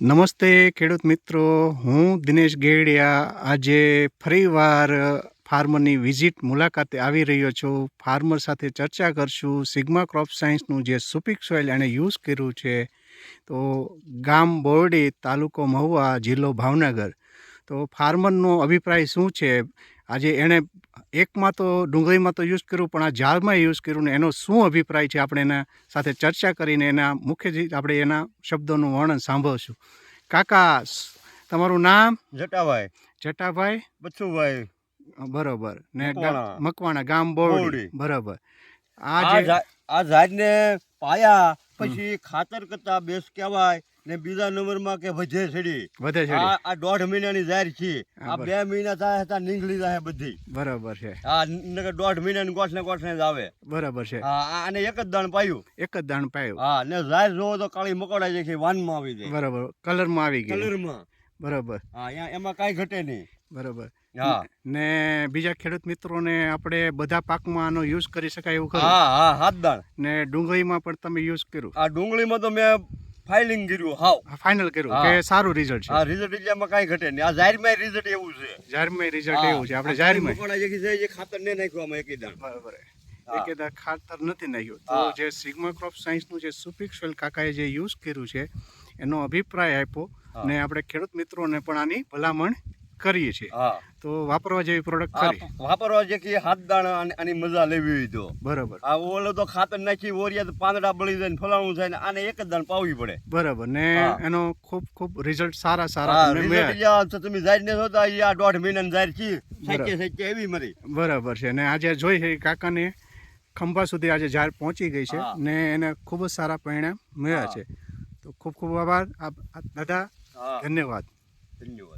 નમસ્તે ખેડૂત મિત્રો, હું દિનેશ ગેડિયા આજે ફરીવાર ફાર્મરની મુલાકાતે આવી રહ્યો છું. ફાર્મર સાથે ચર્ચા કરશું. સિગ્મા ક્રોપ સાયન્સનું જે સુપિક સોઇલ એણે યુઝ કર્યું છે, તો ગામ બોરડી, તાલુકો મહુવા, જિલ્લો ભાવનગર. તો ફાર્મરનો અભિપ્રાય શું છે? આજે એણે એકમાં તો ડુંગળીમાં તો યુઝ કર્યું, પણ આ ઝાડમાં યુઝ કર્યું ને એનો શું અભિપ્રાય છે, આપણે એના સાથે ચર્ચા કરીને એના મુખ્ય આપણે એના શબ્દોનું વર્ણન સાંભળશું. કાકા, તમારું નામ? જટાભાઈ બચ્ચુભાઈ, બરોબર. ને મકવાણા. મકવાણા, ગામ બોરડી, બરોબર. આ ઝાડને પાયા પછી ખાતર કરતા બેસ કહેવાય ને બીજા નંબરમાં કે વધે છડી. આ 1.5 મહિનાની ઝાડ છે. આ 2 મહિના થાય હતા નીકળી જાય બધી. બરાબર છે. આ નકર 1.5 મહિનાની ગોઠને જ આવે. બરાબર છે. આને એક જ દાણ પાયું. હા, ને ઝાડ જોવો તો કાળી મકોડા જે છે વાનમાં આવી જાય. બરાબર, કલરમાં આવી ગઈ. કલરમાં. બરાબર. એમાં કાંઈ ઘટે નહીં. બરાબર. હા. ને બીજા ખેડૂત મિત્રોને આપણે બધા પાકમાં આનો યુઝ કરી શકાય એવું ખરું? હા, 7 દાણ. ને ડુંગળીમાં પણ તમે યુઝ કર્યું? આ ડુંગળીમાં તો મેં ફાઇલિંગ કર્યું, ફાઇનલ કર્યું કે સારું રિઝલ્ટ છે? આ રિઝલ્ટ એટલે એમાં કાંઈ ઘટે નહીં. આ ઝાડમાં રિઝલ્ટ એવું છે. ઝાડમાં રિઝલ્ટ એવું છે. આપણે ઝાડમાં ખાતર ને નાખ્યું આમાં એક દાણ. બરાબર. એકેદા ખાતર નથી નાખ્યું. તો જે સિગ્મા ક્રોપ સાયન્સનું જે સુપિક સોઇલ કાકાએ જે યુઝ કર્યું છે, એનો અભિપ્રાય આપ્યો ને આપણે ખેડૂત મિત્રોને પણ આની ભલામણ કરીએ છીએ. તો વાપરવા જેવી પ્રોડક્ટ ખરી? વાપરવા જે કે 7 દાણા આની મજા લેવી હોય તો. બરાબર. આ ઓલો તો ખાતર નાખી ઓરિયા તો પાંદડા બળી જાય ને ફલાણું થાય ને આને એક જ દાણ પાવવી પડે. બરાબર. ને એનો ખૂબ રિઝલ્ટ સારા તમે જાહેર ને જોતા આ 1.5 મહિનાની જાહેર છે સાચે એવી મરી. બરાબર છે. ને આજે જોઈ છે કાકાને ખંભા સુધી આજે ઝાડ પહોંચી ગઈ છે ને એને ખૂબ જ સારા પરિણામ મળ્યા છે. તો ખૂબ આભાર દાદા. ધન્યવાદ.